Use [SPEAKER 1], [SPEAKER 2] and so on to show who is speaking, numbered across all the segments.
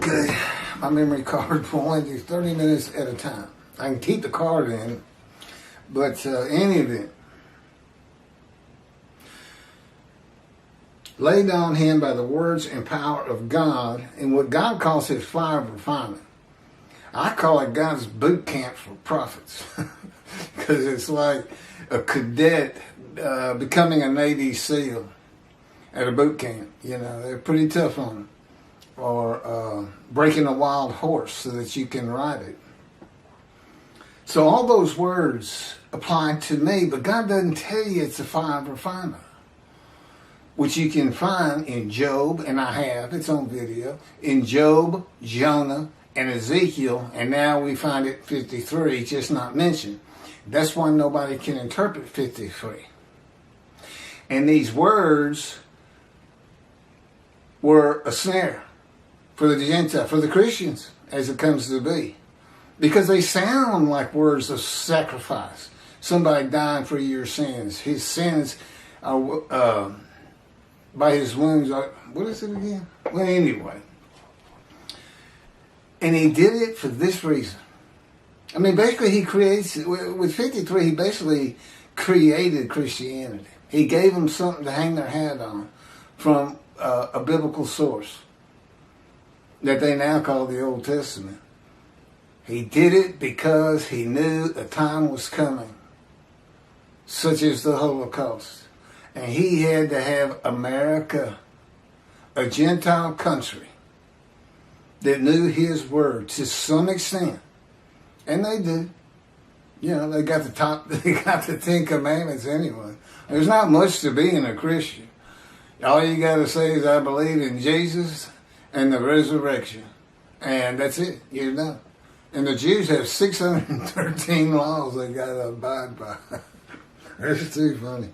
[SPEAKER 1] Okay, my memory card will only do 30 minutes at a time. I can keep the card in, but any event, laid on him by the words and power of God in what God calls his fire of refinement. I call it God's boot camp for prophets, because it's like a cadet becoming a Navy SEAL at a boot camp. You know, they're pretty tough on them. Or breaking a wild horse so that you can ride it. So all those words apply to me, but God doesn't tell you it's a fire of refinement, which you can find in Job, and I have, it's on video, in Job, Jonah, and Ezekiel, and now we find it 53, just not mentioned. That's why nobody can interpret 53. And these words were a snare for the Gentile, for the Christians, as it comes to be. Because they sound like words of sacrifice. Somebody dying for your sins. His sins are, by his wounds are, what is it again? Well, anyway. And he did it for this reason. I mean, basically he creates, with 53, he basically created Christianity. He gave them something to hang their hat on from a biblical source that they now call the Old Testament. He did it because he knew a time was coming, such as the Holocaust. And he had to have America, a Gentile country, that knew his word to some extent. And they do. You know, they got the 10 Commandments anyway. There's not much to being a Christian. All you got to say is, I believe in Jesus and the resurrection. And that's it. You're done. And the Jews have 613 laws they got to abide by. That's too funny.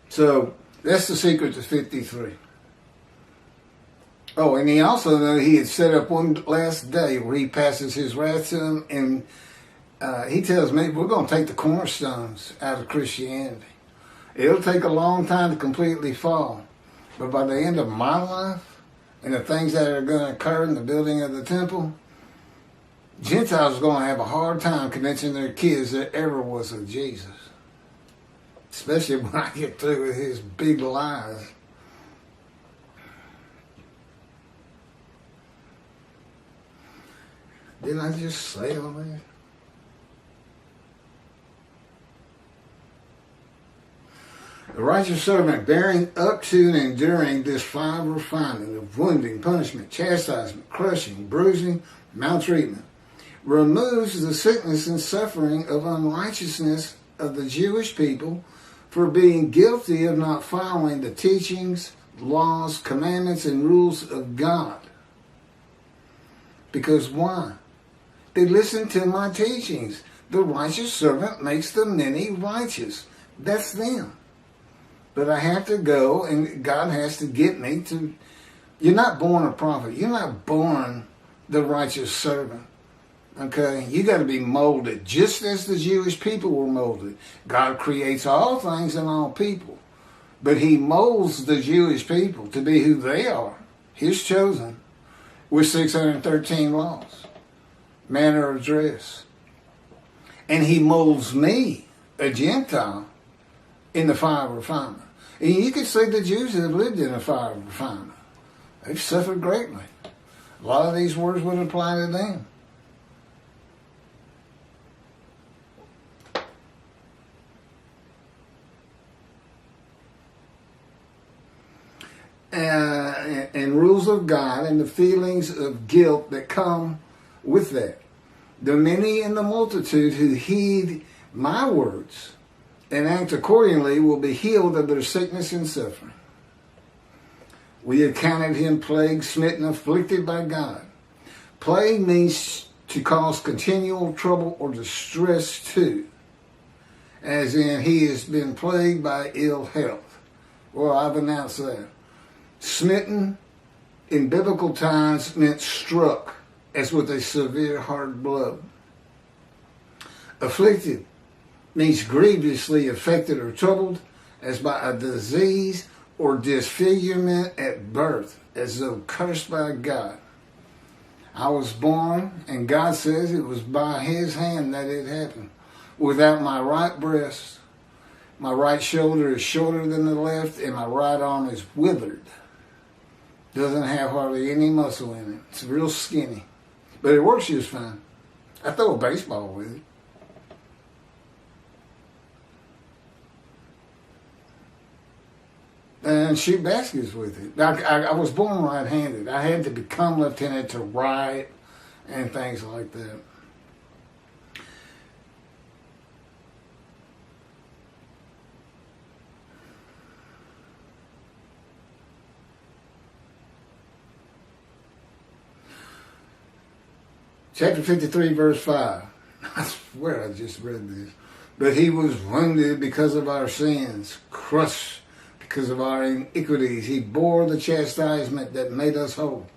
[SPEAKER 1] So, that's the secret to 53. Oh, and he also knew he had set up one last day where he passes his wrath to him, and he tells me, we're going to take the cornerstones out of Christianity. It'll take a long time to completely fall. But by the end of my life, and the things that are going to occur in the building of the temple, Gentiles are going to have a hard time convincing their kids there ever was a Jesus. Especially when I get through with his big lies. Didn't I just say all that? The righteous servant, bearing up to and enduring this fire of refinement, of wounding, punishment, chastisement, crushing, bruising, maltreatment, removes the sickness and suffering of unrighteousness of the Jewish people for being guilty of not following the teachings, laws, commandments, and rules of God. Because why? They listen to my teachings. The righteous servant makes the many righteous. That's them. But I have to go, and God has to get me to... You're not born a prophet. You're not born the righteous servant. Okay? You got to be molded, just as the Jewish people were molded. God creates all things and all people. But he molds the Jewish people to be who they are, his chosen, with 613 laws, manner of dress. And he molds me, a Gentile, in the fire of refinement. And you could say the Jews have lived in a fire of refinement. They've suffered greatly. A lot of these words would apply to them. And rules of God and the feelings of guilt that come with that. The many and the multitude who heed my words and act accordingly will be healed of their sickness and suffering. We have counted him plagued, smitten, afflicted by God. Plague means to cause continual trouble or distress too, as in he has been plagued by ill health. Well, I've announced that. Smitten in biblical times meant struck, as with a severe hard blow. Afflicted means grievously affected or troubled, as by a disease or disfigurement at birth, as though cursed by God. I was born, and God says it was by his hand that it happened. Without my right breast, my right shoulder is shorter than the left, and my right arm is withered. Doesn't have hardly any muscle in it. It's real skinny. But it works just fine. I throw a baseball with it. And shoot baskets with it. I was born right-handed. I had to become left-handed to write and things like that. Chapter 53, verse 5. I swear I just read this. But he was wounded because of our sins, crushed because of our iniquities. He bore the chastisement that made us whole.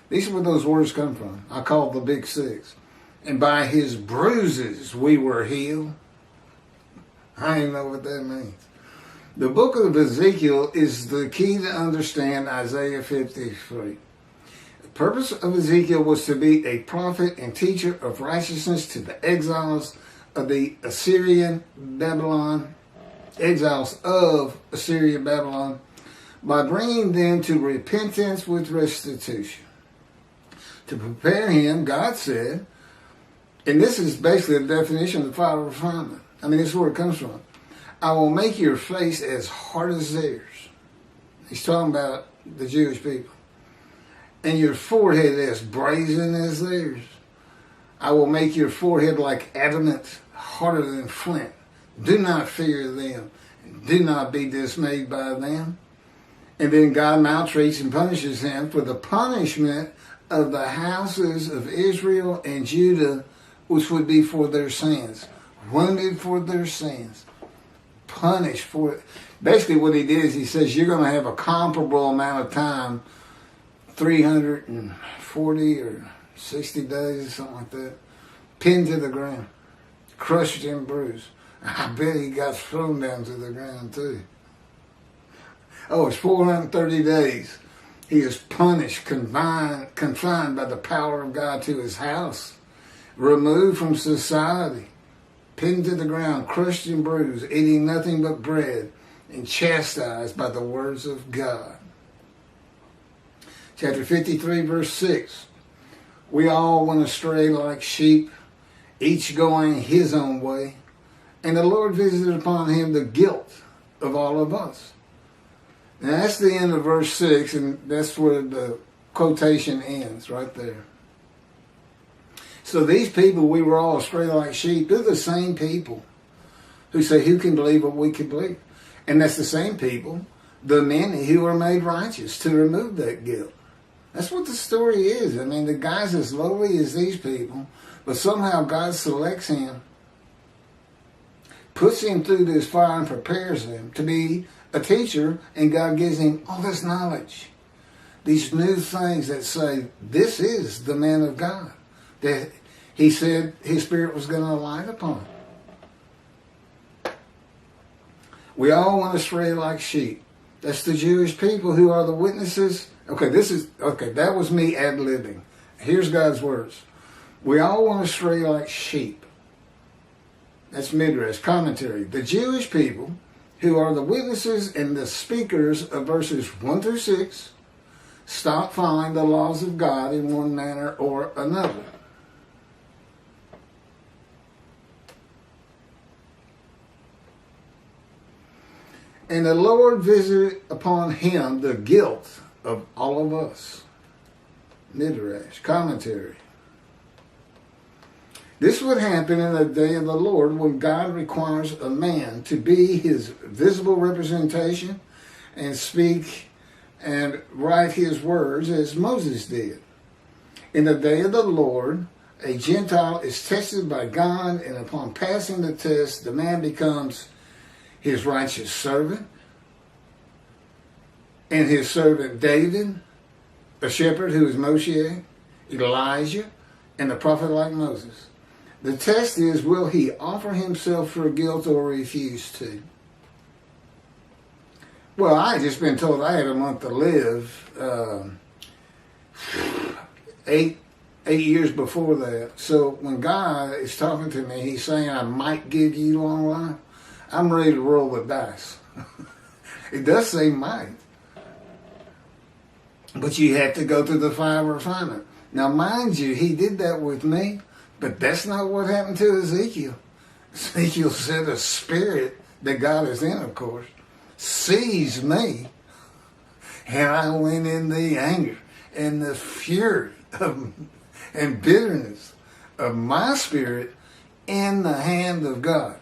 [SPEAKER 1] These are where those words come from. I call it the big six. And by his bruises we were healed. I don't know what that means. The book of Ezekiel is the key to understand Isaiah 53. The purpose of Ezekiel was to be a prophet and teacher of righteousness to the exiles of the exiles of Assyria, Babylon, by bringing them to repentance with restitution. To prepare him, God said, and this is basically the definition of the fire of refinement. I mean, this is where it comes from. I will make your face as hard as theirs. He's talking about the Jewish people. And your forehead as brazen as theirs. I will make your forehead like adamant, harder than flint. Do not fear them. Do not be dismayed by them. And then God maltreats and punishes him for the punishment of the houses of Israel and Judah, which would be for their sins. Wounded for their sins. Punished for it. Basically what he did is he says you're going to have a comparable amount of time, 340 or 60 days or something like that, pinned to the ground, crushed and bruised. I bet he got thrown down to the ground too. Oh, it's 430 days. He is punished, confined by the power of God to his house, removed from society, pinned to the ground, crushed and bruised, eating nothing but bread, and chastised by the words of God. Chapter 53, verse 6. We all went astray like sheep, each going his own way. And the Lord visited upon him the guilt of all of us. Now that's the end of verse 6, and that's where the quotation ends, right there. So these people, we were all astray like sheep, they're the same people who say, who can believe what we can believe? And that's the same people, the many who are made righteous to remove that guilt. That's what the story is. I mean, the guy's as lowly as these people, but somehow God selects him, puts him through this fire and prepares him to be a teacher, and God gives him all this knowledge. These new things that say, this is the man of God, that he said his spirit was going to alight upon. We all went astray like sheep. That's the Jewish people who are the witnesses. Okay, that was me ad-libbing. Here's God's words. We all went astray like sheep. That's Midrash, commentary. The Jewish people, who are the witnesses and the speakers of verses 1 through 6, stop following the laws of God in one manner or another. And the Lord visited upon him the guilt of all of us. Midrash, commentary. This would happen in the day of the Lord when God requires a man to be his visible representation and speak and write his words as Moses did. In the day of the Lord, a Gentile is tested by God, and upon passing the test, the man becomes his righteous servant, and his servant David, a shepherd who is Moshiach, Elijah, and a prophet like Moses. The test is, will he offer himself for guilt or refuse to? Well, I had just been told I had a month to live. 8 years before that. So when God is talking to me, He's saying, I might give you long life. I'm ready to roll the dice. It does say might. But you have to go through the fire of refinement. Now, mind you, He did that with me, but that's not what happened to Ezekiel. Ezekiel said a spirit that God is in, of course, seized me, and I went in the anger and the fury and bitterness of my spirit in the hand of God.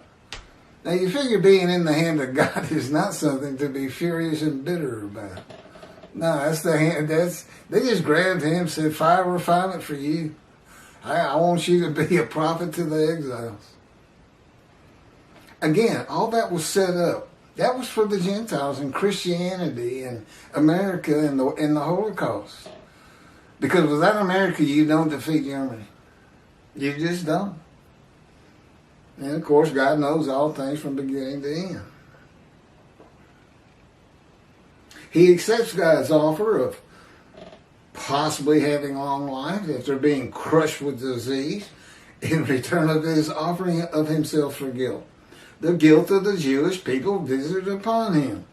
[SPEAKER 1] Now you figure being in the hand of God is not something to be furious and bitter about. No, that's the hand. They just grabbed him, said, "Fire refinement for you. I want you to be a prophet to the exiles." Again, all that was set up. That was for the Gentiles and Christianity and America and the Holocaust. Because without America, you don't defeat Germany. You just don't. And of course, God knows all things from beginning to end. He accepts God's offer of possibly having long life after being crushed with disease in return of His offering of Himself for guilt. The guilt of the Jewish people visited upon Him.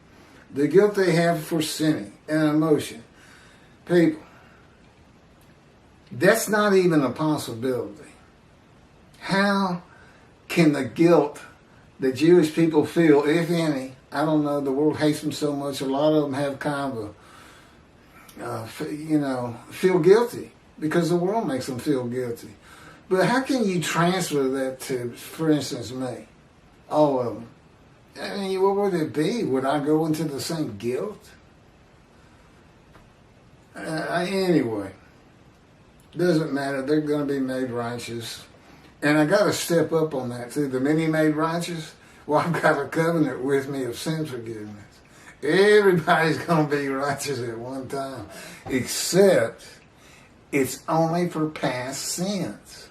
[SPEAKER 1] The guilt they have for sinning and emotion. People, that's not even a possibility. How can the guilt that Jewish people feel, if any, I don't know, the world hates them so much, a lot of them have kind of feel guilty because the world makes them feel guilty. But how can you transfer that to, for instance, me? All of them. I mean, what would it be? Would I go into the same guilt? Anyway, doesn't matter. They're going to be made righteous. And I got to step up on that too. The many made righteous, well, I've got a covenant with me of sin forgiveness. Everybody's going to be righteous at one time, except it's only for past sins.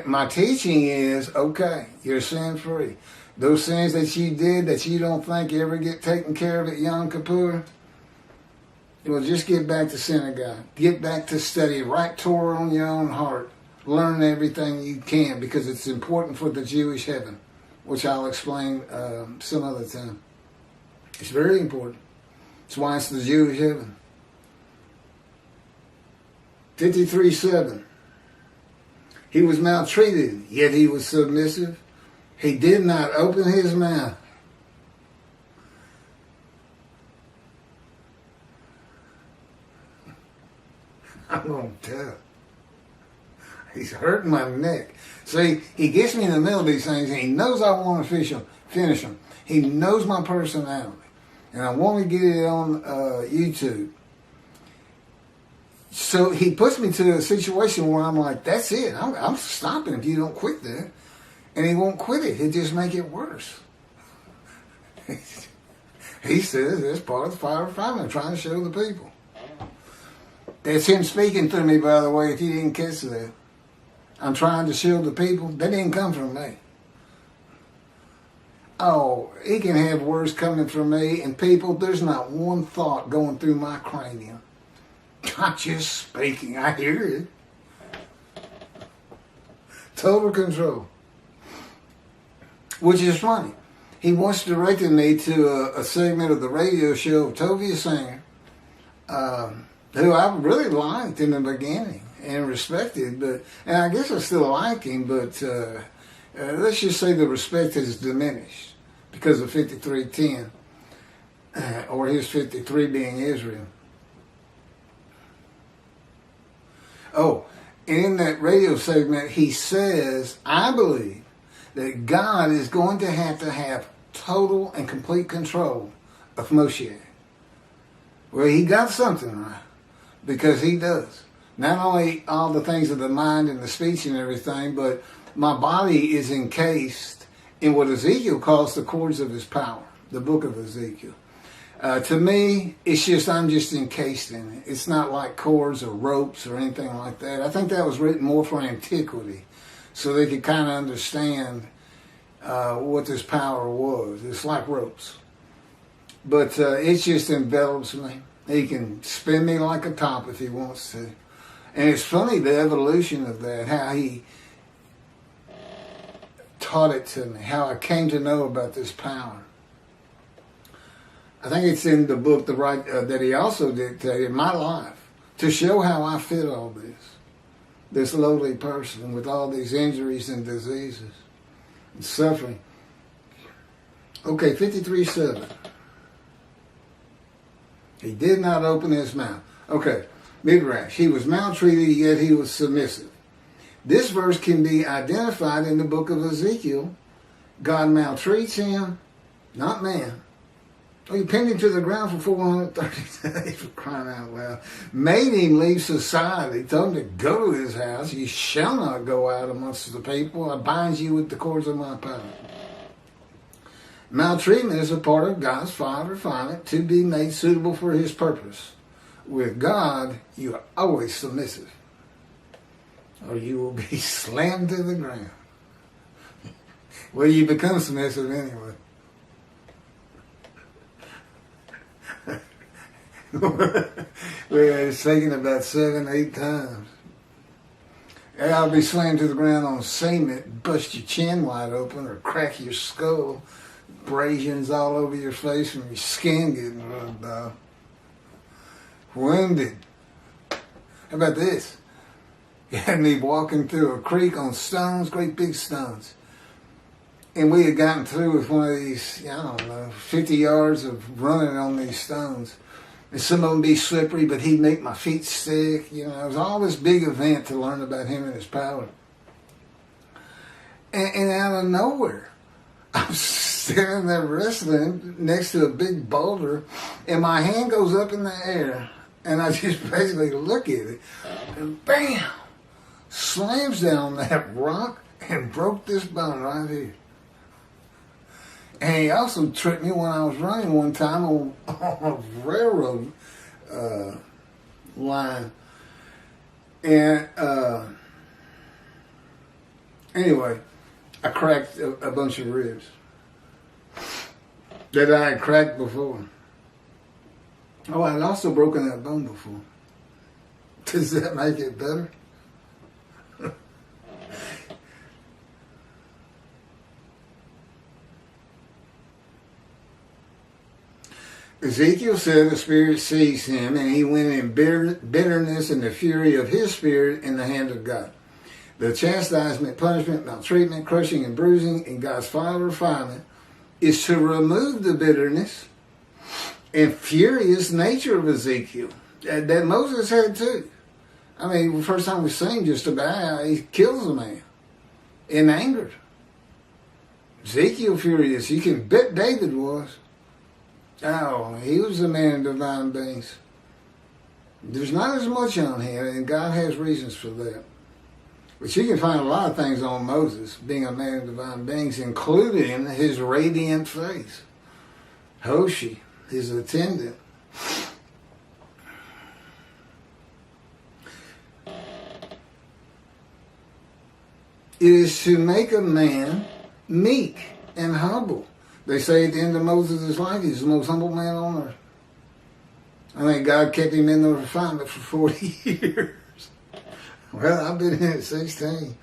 [SPEAKER 1] My teaching is, okay, you're sin free. Those sins that you did that you don't think ever get taken care of at Yom Kippur, well, just get back to synagogue. Get back to study. Write Torah on your own heart. Learn everything you can because it's important for the Jewish heaven, which I'll explain some other time. It's very important. That's why it's the Jewish heaven. 53:7. He was maltreated, yet he was submissive. He did not open his mouth. I'm going to tell. He's hurting my neck. See, he gets me in the middle of these things, and he knows I want to finish them. He knows my personality, and I want to get it on YouTube. So he puts me to a situation where I'm like, that's it. I'm stopping if you don't quit that. And he won't quit it. He'll just make it worse. He says that's part of the fire of refinement, trying to show the people. That's him speaking through me, by the way, if you didn't catch that. I'm trying to show the people. That didn't come from me. Oh, he can have words coming from me, and people, there's not one thought going through my cranium. I'm just speaking. I hear it. Total control. Which is funny. He once directed me to a segment of the radio show of Tovia Singer, who I really liked in the beginning and respected, and I guess I still like him, but let's just say the respect has diminished because of 53:10, or his 53 being Israel. Oh, and in that radio segment, he says, I believe that God is going to have total and complete control of Moshiach. Well, he got something right, because he does. Not only all the things of the mind and the speech and everything, but my body is encased in what Ezekiel calls the cords of his power, the book of Ezekiel. To me, it's just, I'm just encased in it. It's not like cords or ropes or anything like that. I think that was written more for antiquity, so they could kind of understand what this power was. It's like ropes. But it just envelops me. He can spin me like a top if he wants to. And it's funny, the evolution of that, how he taught it to me, how I came to know about this power. I think it's in the book that he also dictated, My Life, to show how I fit all this lowly person with all these injuries and diseases and suffering. Okay, 53:7. He did not open his mouth. Okay, Midrash. He was maltreated, yet he was submissive. This verse can be identified in the book of Ezekiel. God maltreats him, not man. He pinned him to the ground for 430 days, for crying out loud. Made him leave society. Told him to go to his house. You shall not go out amongst the people. I bind you with the cords of my power. Maltreatment is a part of God's fire refinement to be made suitable for his purpose. With God, you are always submissive, or you will be slammed to the ground. Well, you become submissive anyway. It's taken about 7-8 times. And I'll be slammed to the ground on cement, bust your chin wide open, or crack your skull, abrasions all over your face from your skin getting rubbed off. Wounded. How about this? You had me walking through a creek on stones, great big stones. And we had gotten through with one of these, 50 yards of running on these stones. And some of them be slippery, but he'd make my feet stick. It was all this big event to learn about him and his power. And out of nowhere, I'm standing there wrestling next to a big boulder, and my hand goes up in the air, and I just basically look at it, and bam, slams down that rock and broke this bone right here. And he also tripped me when I was running one time on a railroad line. And anyway, I cracked a bunch of ribs that I had cracked before. Oh, I had also broken that bone before. Does that make it better? Ezekiel said the Spirit seized him, and he went in bitterness and the fury of his spirit in the hand of God. The chastisement, punishment, maltreatment, crushing, and bruising in God's final refinement is to remove the bitterness and furious nature of Ezekiel that Moses had too. I mean, the first time we sing just about, he kills a man in anger. Ezekiel furious. You can bet David was. Oh, he was a man of divine beings. There's not as much on him, and God has reasons for that. But you can find a lot of things on Moses, being a man of divine beings, including his radiant face. Hoshi, his attendant. It is to make a man meek and humble. They say at the end of Moses' life, he's the most humble man on earth. I mean, God kept him in the refinement for 40 years. Well, I've been in it 16.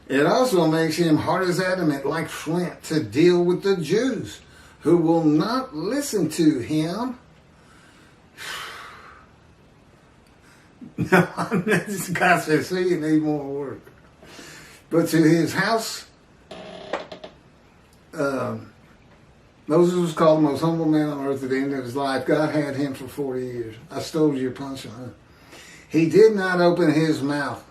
[SPEAKER 1] It also makes him hard as adamant, like flint, to deal with the Jews who will not listen to him. No, God says, see, you need more work. But to his house, Moses was called the most humble man on earth at the end of his life. God had him for 40 years. I stole your punchline. He did not open his mouth.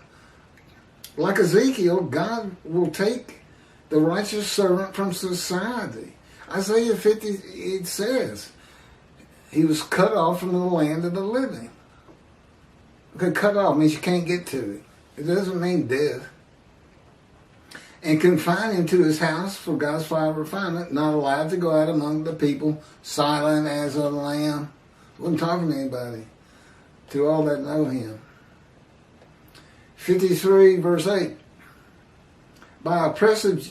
[SPEAKER 1] Like Ezekiel, God will take the righteous servant from society. Isaiah 50, it says, he was cut off from the land of the living. Okay, cut off means you can't get to it. It doesn't mean death. And confine him to his house for God's fire refinement, not allowed to go out among the people, silent as a lamb. Wasn't talking to anybody, to all that know him. 53 verse 8. By oppressive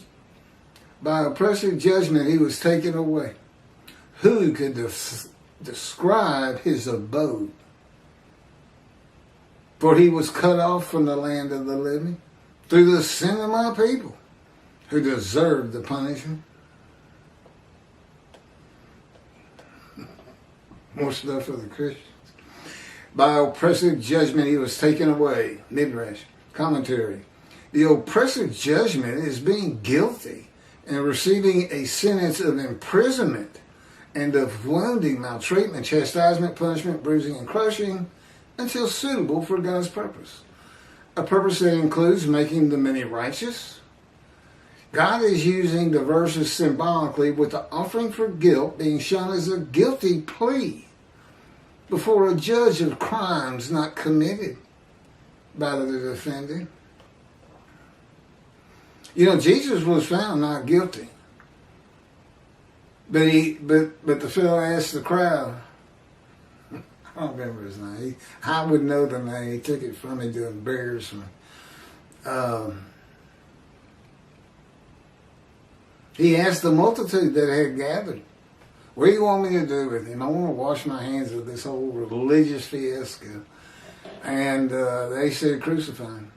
[SPEAKER 1] judgment he was taken away. who could describe his abode? For he was cut off from the land of the living through the sin of my people, who deserved the punishment. More stuff for the Christians. By oppressive judgment he was taken away. Midrash. Commentary. The oppressive judgment is being guilty and receiving a sentence of imprisonment and of wounding, maltreatment, chastisement, punishment, bruising, and crushing until suitable for God's purpose. A purpose that includes making the many righteous. God is using the verses symbolically, with the offering for guilt being shown as a guilty plea before a judge of crimes not committed by the defendant. You know, Jesus was found not guilty. But the fellow asked the crowd, I don't remember his name. I would know the name. He took it from me to embarrass me. He asked the multitude that had gathered, what do you want me to do with him? I want to wash my hands of this whole religious fiasco. And they said, crucify him.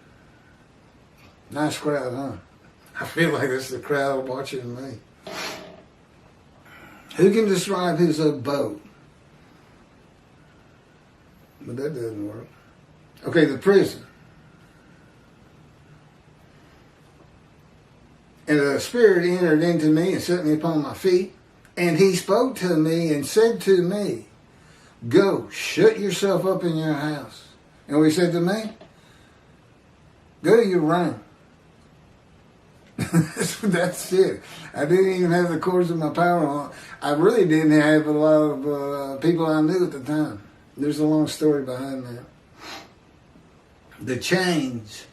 [SPEAKER 1] Nice crowd, huh? I feel like it's the crowd watching me. Who can describe his abode? But that doesn't work. Okay, the prison. And the Spirit entered into me and set me upon my feet. And he spoke to me and said to me, go, shut yourself up in your house. And what he said to me? Go to your room. That's it. I didn't even have the cords of my power on. I really didn't have a lot of people I knew at the time. There's a long story behind that. The chains.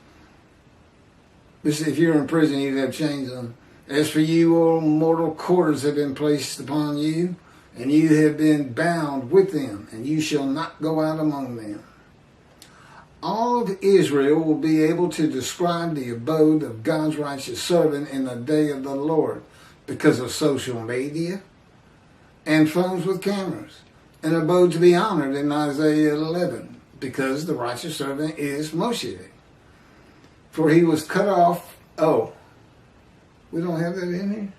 [SPEAKER 1] If you're in prison, you'd have chains on. As for you, all mortal cords have been placed upon you, and you have been bound with them, and you shall not go out among them. All of Israel will be able to describe the abode of God's righteous servant in the day of the Lord because of social media and phones with cameras. An abode to be honored in Isaiah 11 because the righteous servant is Moshiach. For he was cut off. Oh, we don't have that in here?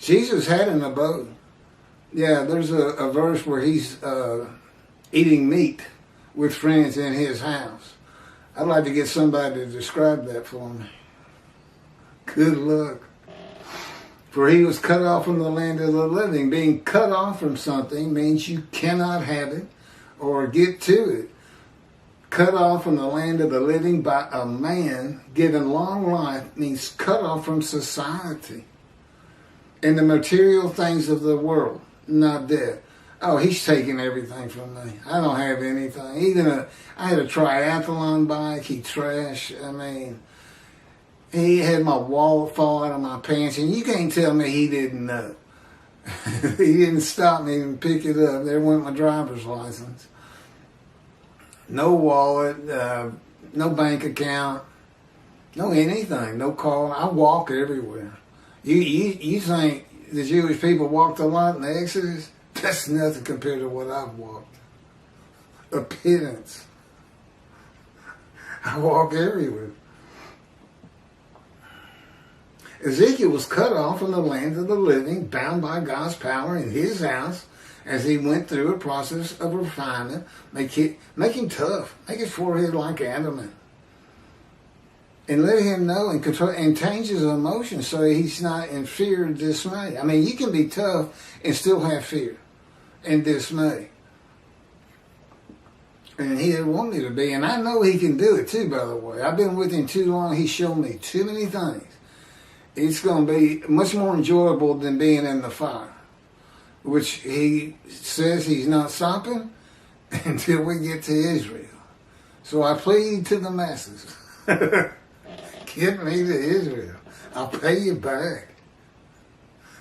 [SPEAKER 1] Jesus had an abode. Yeah, there's a verse where he's eating meat with friends in his house. I'd like to get somebody to describe that for me. Good luck. For he was cut off from the land of the living. Being cut off from something means you cannot have it or get to it. Cut off from the land of the living by a man given long life means cut off from society and the material things of the world, not dead. Oh, he's taking everything from me. I don't have anything. Even I had a triathlon bike. He trashed. I mean, he had my wallet fall out of my pants, and you can't tell me he didn't know. He didn't stop me and pick it up. There went my driver's license. No wallet, no bank account, no anything, no car. I walk everywhere. You think the Jewish people walked a lot in the Exodus? That's nothing compared to what I've walked. A pittance. I walk everywhere. Ezekiel was cut off from the land of the living, bound by God's power in his house as he went through a process of refinement, make him tough, make his forehead like adamant. And let him know and control and change his emotions so he's not in fear and dismay. I mean, you can be tough and still have fear and dismay. And he didn't want me to be. And I know he can do it too, by the way. I've been with him too long. He's shown me too many things. It's going to be much more enjoyable than being in the fire, which he says he's not stopping until we get to Israel. So I plead to the masses. Get me to Israel. I'll pay you back.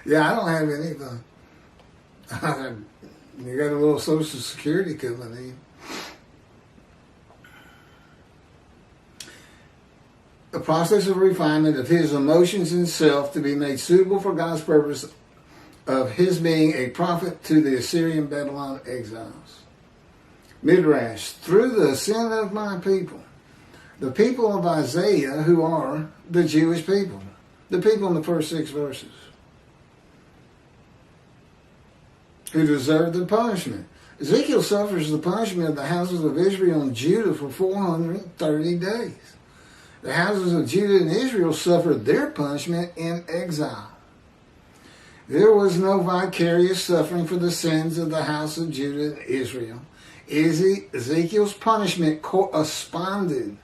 [SPEAKER 1] Yeah, I don't have anything. You got a little Social Security coming in. The process of refinement of his emotions and self to be made suitable for God's purpose of his being a prophet to the Assyrian Babylon exiles. Midrash, through the sin of my people, the people of Isaiah, who are the Jewish people, the people in the first 6 verses, who deserve the punishment. Ezekiel suffers the punishment of the houses of Israel and Judah for 430 days. The houses of Judah and Israel suffered their punishment in exile. There was no vicarious suffering for the sins of the house of Judah and Israel. Ezekiel's punishment corresponded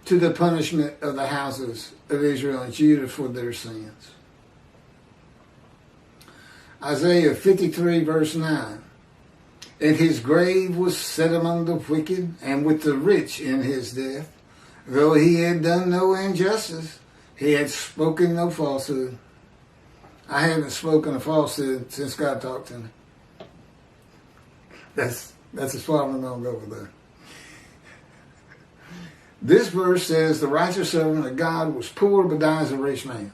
[SPEAKER 1] to the punishment of the houses of Israel and Judah for their sins. Isaiah 53 verse 9. And his grave was set among the wicked, and with the rich in his death. Though he had done no injustice, he had spoken no falsehood. I haven't spoken a falsehood since God talked to me. That's as far as I'm going to go with that. This verse says the righteous servant of God was poor but dies a rich man.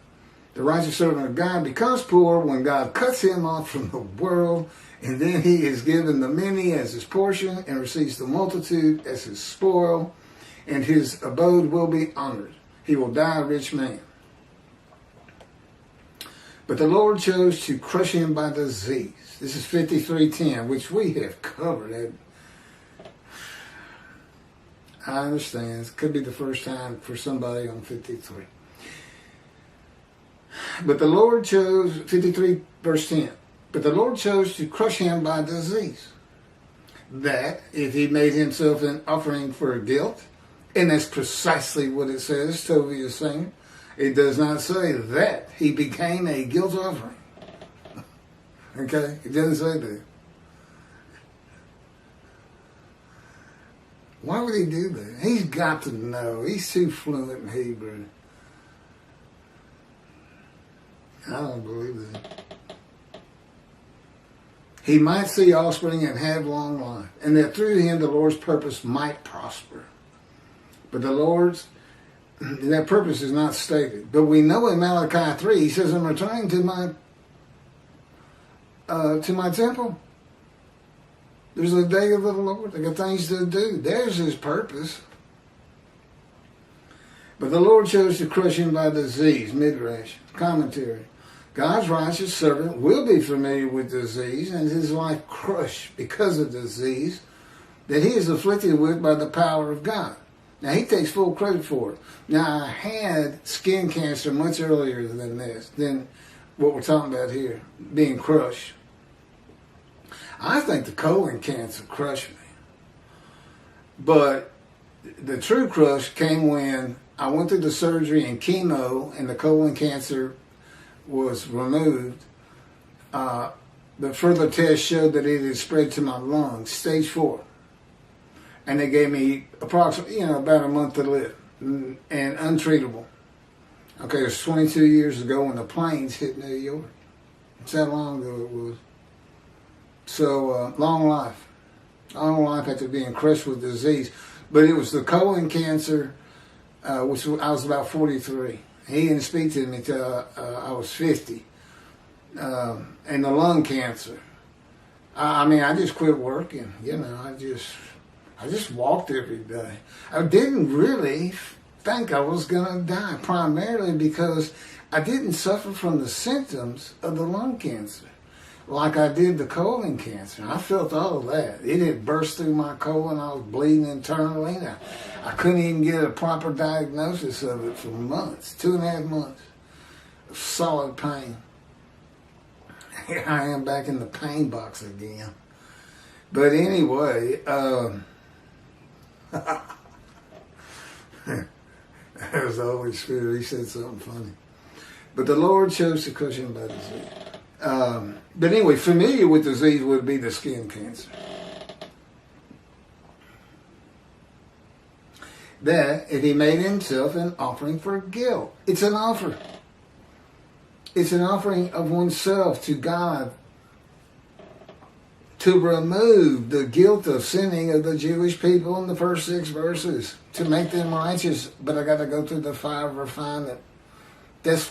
[SPEAKER 1] The righteous servant of God becomes poor when God cuts him off from the world, and then he is given the many as his portion and receives the multitude as his spoil, and his abode will be honored. He will die a rich man. But the Lord chose to crush him by disease. This is 53:10, which we have covered. I understand. It could be the first time for somebody on 53. But the Lord chose, 53 verse 10, but the Lord chose to crush him by disease, that if he made himself an offering for guilt, and that's precisely what it says, Toby is saying, it does not say that he became a guilt offering. Okay? It doesn't say that. Why would he do that? He's got to know. He's too fluent in Hebrew. I don't believe that. He might see offspring and have long life, and that through him the Lord's purpose might prosper. But the Lord's, that purpose is not stated. But we know in Malachi 3, he says, I'm returning to my temple. There's a day of the Lord. I got things to do. There's his purpose. But the Lord chose to crush him by disease. Midrash, commentary. God's righteous servant will be familiar with disease and his life crushed because of disease that he is afflicted with by the power of God. Now, he takes full credit for it. Now, I had skin cancer much earlier than this, than what we're talking about here, being crushed. I think the colon cancer crushed me. But the true crush came when I went through the surgery and chemo and the colon cancer was removed. The further test showed that it had spread to my lungs, stage 4. And they gave me approximately, about a month to live and untreatable. Okay, it was 22 years ago when the planes hit New York. That's how long ago it was. So, long life. Long life after being crushed with disease. But it was the colon cancer, which I was about 43. He didn't speak to me till I was 50. And the lung cancer. I just quit working. I just walked every day. I didn't really think I was going to die, primarily because I didn't suffer from the symptoms of the lung cancer like I did the colon cancer. I felt all of that. It had burst through my colon. I was bleeding internally. I couldn't even get a proper diagnosis of it for months, 2.5 months of solid pain. Here I am back in the pain box again. But anyway, that was the Holy Spirit. He said something funny. But the Lord chose to crush him by disease. But anyway, familiar with disease would be the skin cancer. That if he made himself an offering for guilt. It's an offer. It's an offering of oneself to God to remove the guilt of sinning of the Jewish people in the first 6 verses, to make them righteous. But I got to go through the fire of refinement. That's what